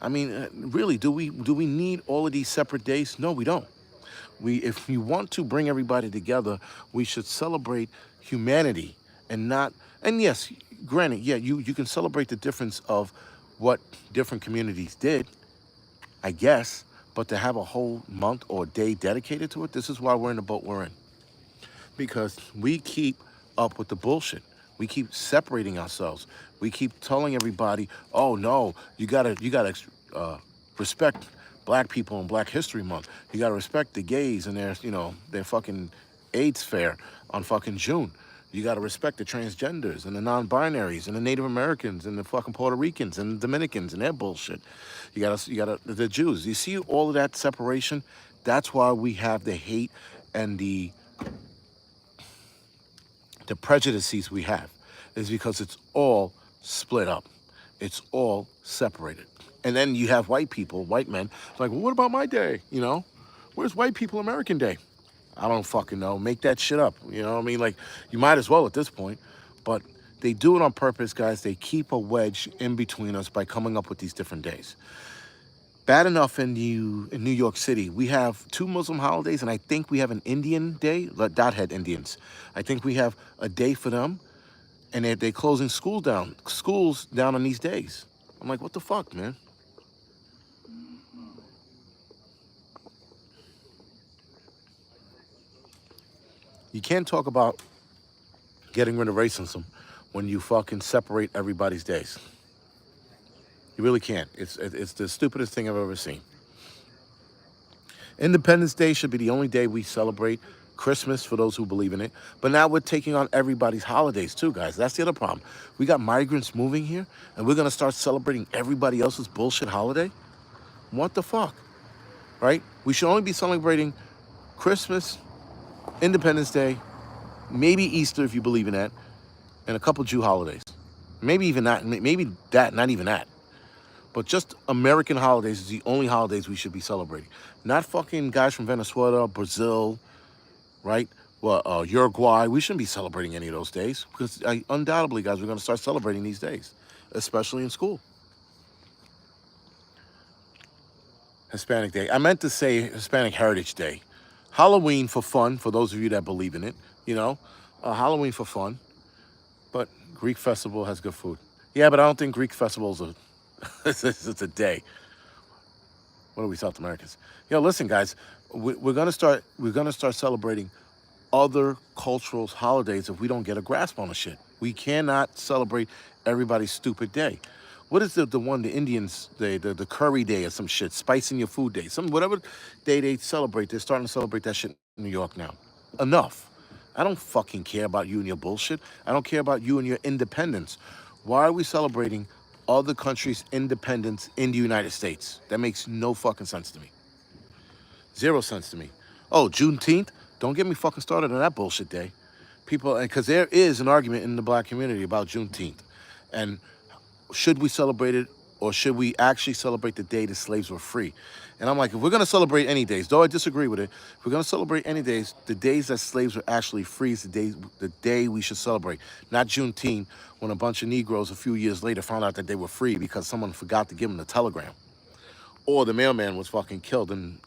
I mean, really, do we need all of these separate days? No, we don't. If we want to bring everybody together, we should celebrate humanity and not. And yes, granted, yeah, you can celebrate the difference of what different communities did, I guess. But to have a whole month or day dedicated to it, this is why we're in the boat we're in. Because we keep up with the bullshit. We keep separating ourselves. We keep telling everybody, "Oh no, you gotta respect Black people in Black History Month. You gotta respect the gays and their fucking AIDS fair on fucking June. You gotta respect the transgenders and the non-binaries and the Native Americans and the fucking Puerto Ricans and the Dominicans and their bullshit. You gotta the Jews. You see all of that separation? That's why we have the hate and the prejudices we have is because it's all split up. It's all separated. And then you have white people, white men, like, well, what about my day? Where's white people American Day? I don't fucking know. Make that shit up. You know what I mean? Like, you might as well at this point. But they do it on purpose, guys. They keep a wedge in between us by coming up with these different days. Bad enough in New York City, we have 2 Muslim holidays, and I think we have an Indian day, like Dot Indians. I think we have a day for them, and they're closing schools down on these days. I'm like, what the fuck, man? You can't talk about getting rid of racism when you fucking separate everybody's days. You really can't. It's the stupidest thing I've ever seen. Independence Day should be the only day we celebrate. Christmas for those who believe in it. But now we're taking on everybody's holidays too, guys. That's the other problem. We got migrants moving here, and we're gonna start celebrating everybody else's bullshit holiday? What the fuck? Right? We should only be celebrating Christmas, Independence Day, maybe Easter if you believe in that, and a couple Jew holidays. Maybe even that, not even that. But just American holidays is the only holidays we should be celebrating. Not fucking guys from Venezuela, Brazil, right? Well, Uruguay. We shouldn't be celebrating any of those days because undoubtedly, guys, we're going to start celebrating these days, especially in school. Hispanic Day. I meant to say Hispanic Heritage Day. Halloween for fun, for those of you that believe in it, Halloween for fun. But Greek festival has good food. Yeah, but I don't think Greek festival's it's a day. What are we, South Americans? Listen, guys, we're gonna start celebrating other cultural holidays if we don't get a grasp on the shit. We cannot celebrate everybody's stupid day. What is the one, the Indians day, the curry day or some shit, spicing your food day, whatever day they celebrate, they're starting to celebrate that shit in New York now. Enough. I don't fucking care about you and your bullshit. I don't care about you and your independence. Why are we celebrating other countries' independence in the United States? That makes no fucking sense to me. 0 sense to me. Oh, Juneteenth? Don't get me fucking started on that bullshit day. People, because there is an argument in the black community about Juneteenth. And should we celebrate it, or should we actually celebrate the day the slaves were free? And I'm like, if we're going to celebrate any days, though I disagree with it, if we're going to celebrate any days, the days that slaves were actually free is the day we should celebrate. Not Juneteenth, when a bunch of Negroes a few years later found out that they were free because someone forgot to give them the telegram. Or the mailman was fucking killed in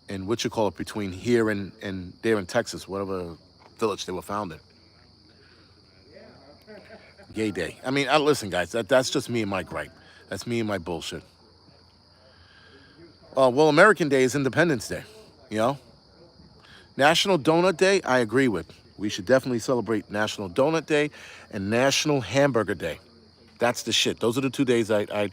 between here and there in Texas, whatever village they were found in. Gay Day. I mean, listen, guys, that's just me and my gripe. That's me and my bullshit. Well, American Day is Independence Day, National Donut Day, I agree with. We should definitely celebrate National Donut Day and National Hamburger Day. That's the shit. Those are the 2 days I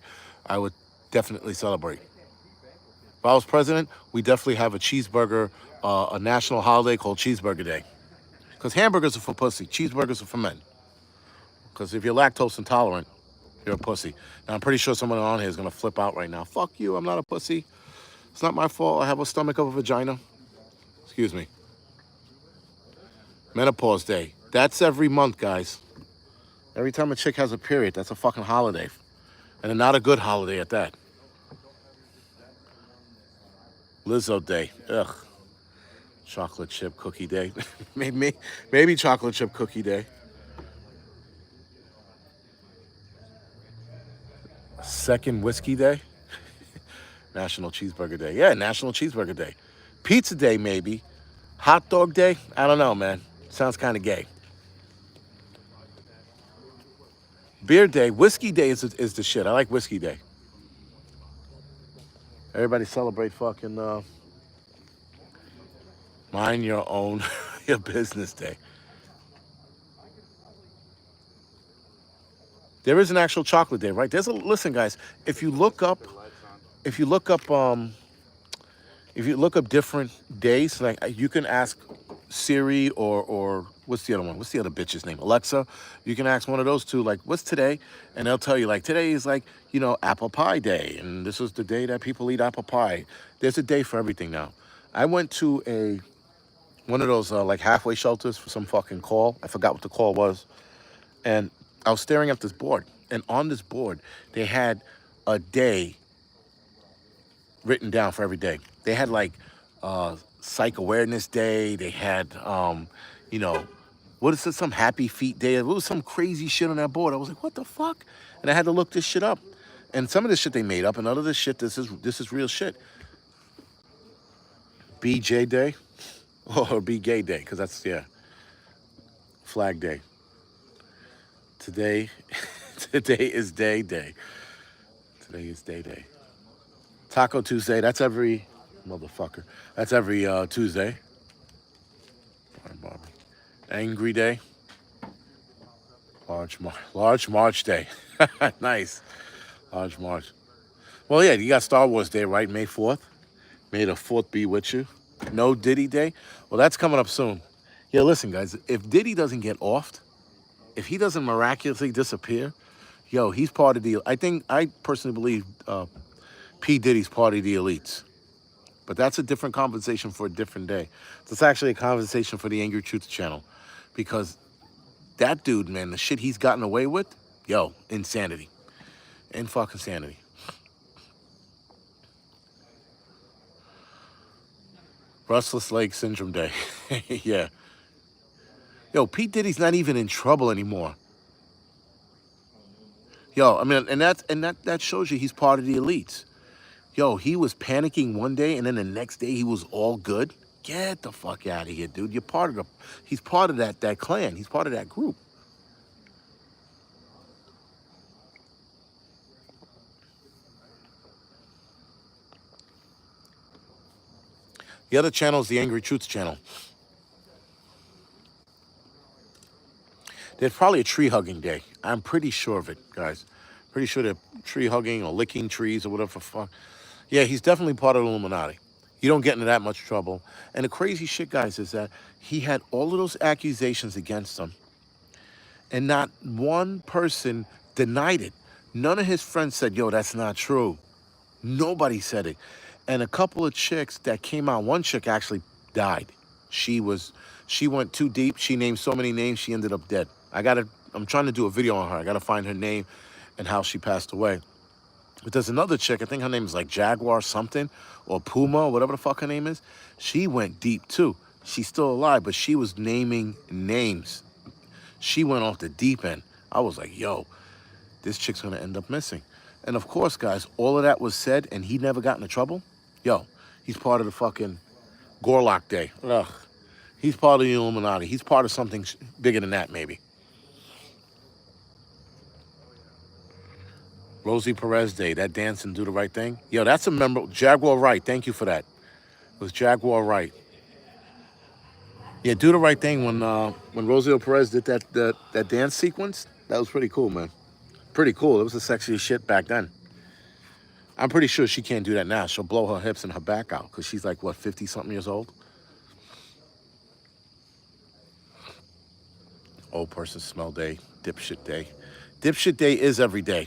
would definitely celebrate. If I was president, we definitely have a cheeseburger, a national holiday called Cheeseburger Day. Because hamburgers are for pussy, cheeseburgers are for men. Because if you're lactose intolerant, you're a pussy. Now, I'm pretty sure someone on here is going to flip out right now. Fuck you, I'm not a pussy. It's not my fault I have a stomach of a vagina. Excuse me. Menopause Day. That's every month, guys. Every time a chick has a period, that's a fucking holiday. And not a good holiday at that. Lizzo Day. Ugh. Chocolate chip cookie day. maybe chocolate chip cookie day. Second whiskey day. National Cheeseburger Day. Yeah, National Cheeseburger Day. Pizza Day, maybe. Hot Dog Day? I don't know, man. Sounds kind of gay. Beer Day. Whiskey Day is the shit. I like Whiskey Day. Everybody celebrate fucking mind your own your business day. There is an actual chocolate day, right? Listen, guys, if you look up different days, like you can ask Siri or what's the other one? What's the other bitch's name? Alexa. You can ask one of those two, like, what's today? And they'll tell you, like, today is like, apple pie day. And this is the day that people eat apple pie. There's a day for everything now. I went to one of those like halfway shelters for some fucking call. I forgot what the call was. And I was staring at this board. And on this board, they had a day written down for every day. They had like Psych Awareness Day. They had, you know, what is it? Some Happy Feet Day. It was some crazy shit on that board. I was like, what the fuck? And I had to look this shit up. And some of this shit they made up, and other this shit, this is real shit. BJ Day or Be Gay Day, because that's, yeah, Flag Day. Today, today is Day Day. Today is Day Day. Taco Tuesday, that's every, motherfucker, that's every Tuesday. Angry Day. Large March Day. Nice. Large March. Well, yeah, you got Star Wars Day, right? May 4th. May the 4th be with you. No Diddy Day. Well, that's coming up soon. Yeah, listen, guys, if Diddy doesn't get offed, if he doesn't miraculously disappear, yo, he's part of the, I personally believe P. Diddy's part of the elites. But that's a different conversation for a different day. It's actually a conversation for the Angry Truth channel. Because that dude, man, the shit he's gotten away with, yo, insanity. And fucking sanity. Restless Leg Syndrome Day. Yeah. Yo, Pete Diddy's not even in trouble anymore. Yo, I mean, and that shows you he's part of the elites. Yo, he was panicking one day, and then the next day he was all good. Get the fuck out of here, dude. You're part of he's part of that clan. He's part of that group. The other channel is the Angry Truth channel. There's probably a tree hugging day. I'm pretty sure of it, guys. Pretty sure they're tree hugging or licking trees or whatever the fuck. Yeah, he's definitely part of the Illuminati. You don't get into that much trouble. And the crazy shit, guys, is that he had all of those accusations against him, and not one person denied it. None of his friends said, yo, that's not true. Nobody said it. And a couple of chicks that came out, one chick actually died. She went too deep. She named so many names, she ended up dead. I'm trying to do a video on her. I gotta find her name and how she passed away. But there's another chick, I think her name is like Jaguar something, or Puma, or whatever the fuck her name is. She went deep too. She's still alive, but she was naming names. She went off the deep end. I was like, yo, this chick's gonna end up missing. And of course, guys, all of that was said and he never got into trouble. Yo, he's part of the fucking Gorlock Day. Ugh. He's part of the Illuminati. He's part of something bigger than that, maybe. Rosie Perez Day, that dance and do the right thing. Yo, that's a memorable. Jaguar Wright, thank you for that. It was Jaguar Wright. Yeah, do the right thing when Rosie Perez did that dance sequence. That was pretty cool, man. Pretty cool. It was the sexiest shit back then. I'm pretty sure she can't do that now. She'll blow her hips and her back out because she's like, what, 50-something years old? Old person smell day, dipshit day. Dipshit day is every day.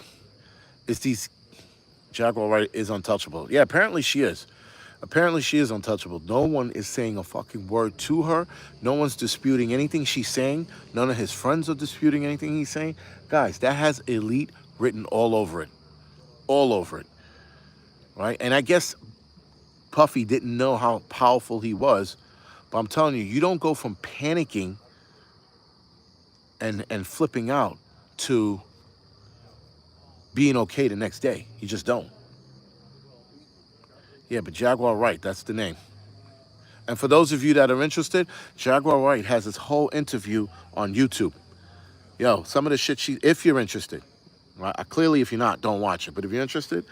It's these, Jaguar Wright is untouchable. Yeah, apparently she is. Apparently she is untouchable. No one is saying a fucking word to her. No one's disputing anything she's saying. None of his friends are disputing anything he's saying. Guys, that has elite written all over it. All over it. Right? And I guess Puffy didn't know how powerful he was. But I'm telling you, you don't go from panicking and flipping out to being okay the next day. You just don't. Yeah, but Jaguar Wright, that's the name. And for those of you that are interested, Jaguar Wright has this whole interview on YouTube. Yo, some of the shit if you're interested, right? Clearly if you're not, don't watch it. But if you're interested,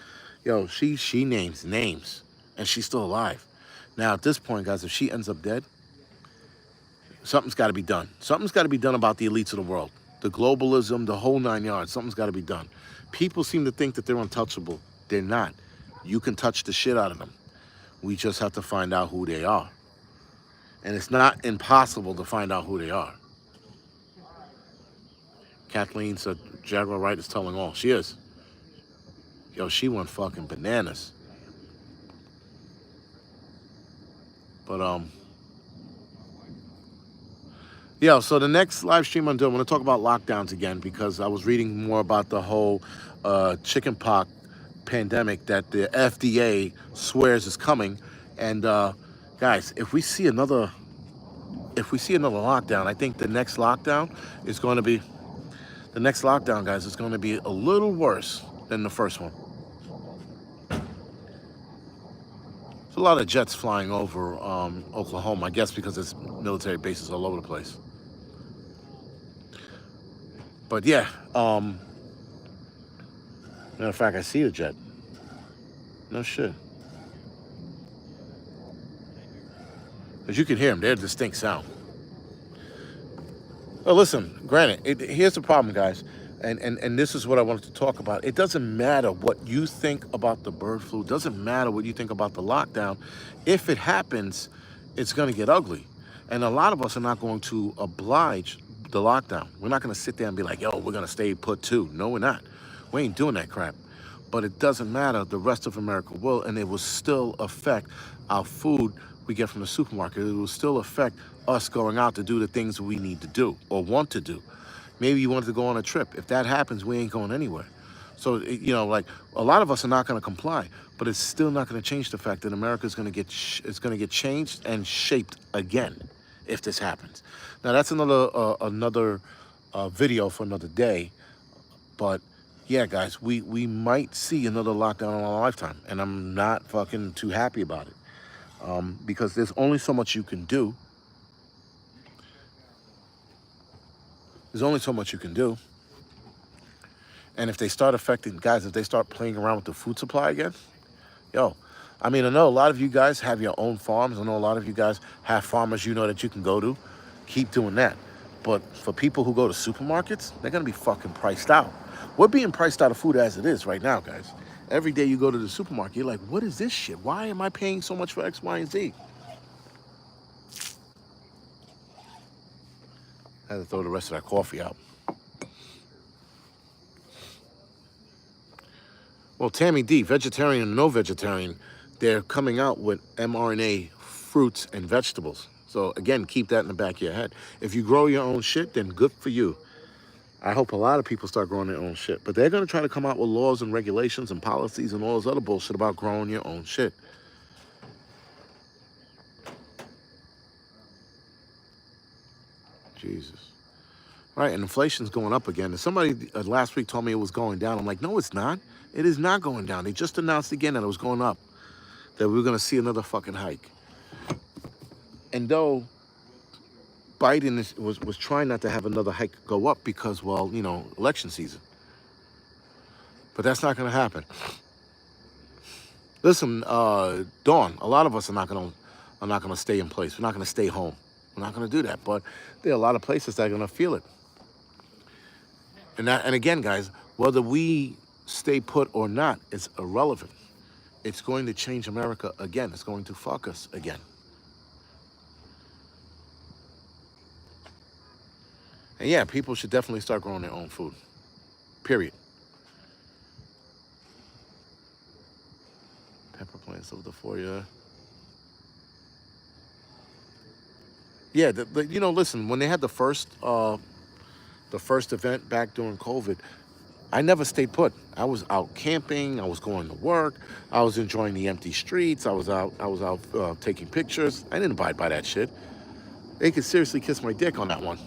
yo, she names names and she's still alive. Now at this point, guys, if she ends up dead, something's got to be done. Something's got to be done about the elites of the world. The globalism, the whole 9 yards, something's got to be done. People seem to think that they're untouchable. They're not. You can touch the shit out of them. We just have to find out who they are. And it's not impossible to find out who they are. Kathleen said Jaguar Wright is telling all. She is. Yo, she went fucking bananas. But, yeah, so the next live stream I'm doing, I'm going to talk about lockdowns again because I was reading more about the whole chicken pox pandemic that the FDA swears is coming. And guys, if we see another lockdown, I think the next lockdown is going to be guys, is going to be a little worse than the first one. There's a lot of jets flying over Oklahoma, I guess because there's military bases all over the place. But yeah, matter of fact, I see a jet. No shit. Because you can hear them, they're a distinct sound. Well, listen, granted, here's the problem, guys, and this is what I wanted to talk about. It doesn't matter what you think about the bird flu. It doesn't matter what you think about the lockdown. If it happens, it's going to get ugly. And a lot of us are not going to oblige the lockdown. We're not going to sit there and be like, yo, we're going to stay put too. No, we're not. We ain't doing that crap. But it doesn't matter. The rest of America will, and it will still affect our food we get from the supermarket. It will still affect us going out to do the things we need to do or want to do. Maybe you wanted to go on a trip. If that happens, we ain't going anywhere. So, you know, like a lot of us are not going to comply, but it's still not going to change the fact that America is going to get changed and shaped again if this happens. Now, that's another video for another day. But yeah, guys, we might see another lockdown in our lifetime, and I'm not fucking too happy about it. Because there's only so much you can do. There's only so much you can do. And if they start if they start playing around with the food supply again, yo, I mean, I know a lot of you guys have your own farms. I know a lot of you guys have farmers that you can go to. Keep doing that. But for people who go to supermarkets, they're going to be fucking priced out. We're being priced out of food as it is right now, guys. Every day you go to the supermarket, you're like, what is this shit? Why am I paying so much for X, Y, and Z? I had to throw the rest of that coffee out. Well, Tammy D, vegetarian and no vegetarian, they're coming out with mRNA fruits and vegetables. So again, keep that in the back of your head. If you grow your own shit, then good for you. I hope a lot of people start growing their own shit. But they're going to try to come out with laws and regulations and policies and all this other bullshit about growing your own shit. Jesus. Right, and inflation's going up again. And somebody last week told me it was going down. I'm like, no, it's not. It is not going down. They just announced again that it was going up, that we were going to see another fucking hike. And though Biden was trying not to have another hike go up because, well, you know, election season. But that's not going to happen. Listen, Dawn, a lot of us are not going to stay in place. We're not going to stay home. We're not going to do that. But there are a lot of places that are going to feel it. And again, guys, whether we stay put or not, it's irrelevant. It's going to change America again. It's going to fuck us again. And yeah, people should definitely start growing their own food. Period. Pepper plants over the foyer. Yeah, you know, listen, when they had the first event back during COVID, I never stayed put. I was out camping. I was going to work. I was enjoying the empty streets. I was out taking pictures. I didn't abide by that shit. They could seriously kiss my dick on that one.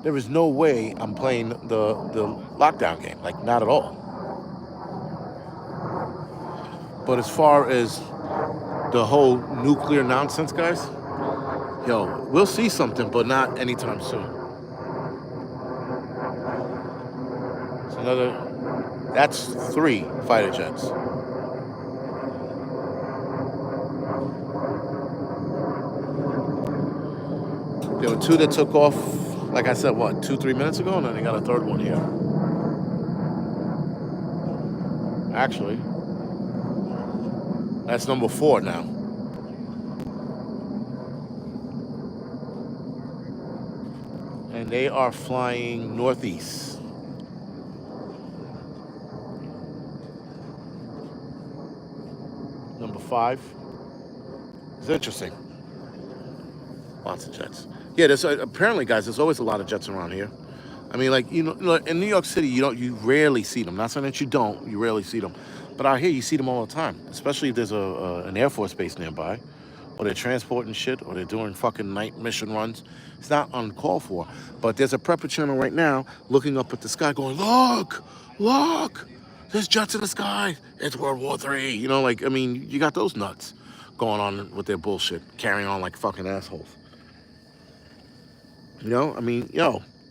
There is no way I'm playing the lockdown game. Like, not at all. But as far as the whole nuclear nonsense, guys, yo, we'll see something, but not anytime soon. It's that's 3 fighter jets. There were 2 that took off, like I said, 2-3 minutes ago, and then they got a third one here. Actually, that's number 4 now. And they are flying northeast. Number 5. It's interesting. Lots of jets. Yeah, there's apparently, guys, there's always a lot of jets around here. I mean, like, in New York City, you rarely see them. Not saying that you don't, you rarely see them, but out here you see them all the time. Especially if there's an Air Force base nearby, or they're transporting shit, or they're doing fucking night mission runs. It's not uncalled for. But there's a prepper channel right now looking up at the sky, going, "Look, look, there's jets in the sky. It's World War III." Like, I mean, you got those nuts going on with their bullshit, carrying on like fucking assholes. I mean,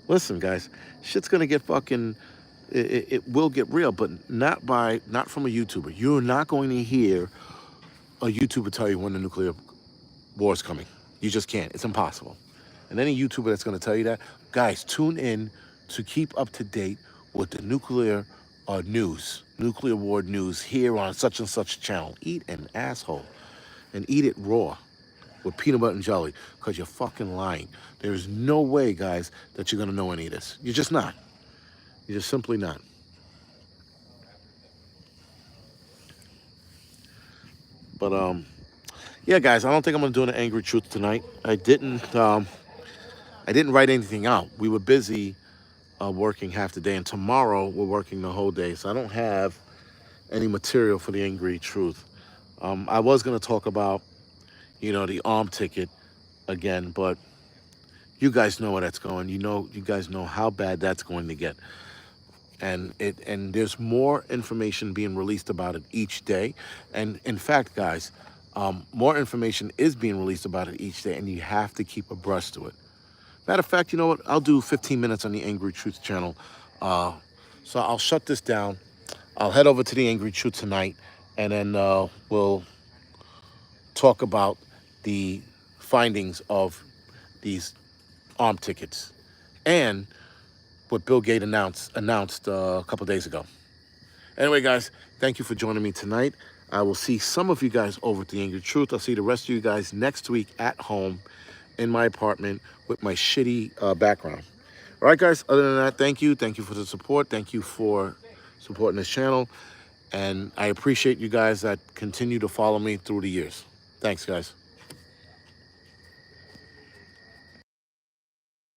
listen, guys, shit's gonna get fucking. It will get real, but not from a YouTuber. You're not going to hear a YouTuber tell you when the nuclear war is coming. You just can't. It's impossible. And any YouTuber that's going to tell you that, guys, tune in to keep up to date with the nuclear war news here on such and such channel. Eat an asshole and eat it raw with peanut butter and jelly, because you're fucking lying. There's no way, guys, that you're going to know any of this. You're just not. You're just simply not. But yeah, guys, I don't think I'm gonna do an angry truth tonight. I didn't write anything out. We were busy working half the day, and tomorrow we're working the whole day, so I don't have any material for the angry truth. I was gonna talk about, the arm ticket again, but you guys know where that's going. You guys know how bad that's going to get. And there's more information being released about it each day. And in fact, guys, more information is being released about it each day, and you have to keep abreast to it. Matter of fact, you know what? I'll do 15 minutes on the Angry Truth channel. So I'll shut this down. I'll head over to the Angry Truth tonight, and then we'll talk about the findings of these arm tickets and what Bill Gates announced a couple days ago. Anyway, guys, thank you for joining me tonight. I will see some of you guys over at the Angry Truth. I'll see the rest of you guys next week at home in my apartment with my shitty background. All right, guys, other than that, thank you. Thank you for the support. Thank you for supporting this channel. And I appreciate you guys that continue to follow me through the years. Thanks, guys.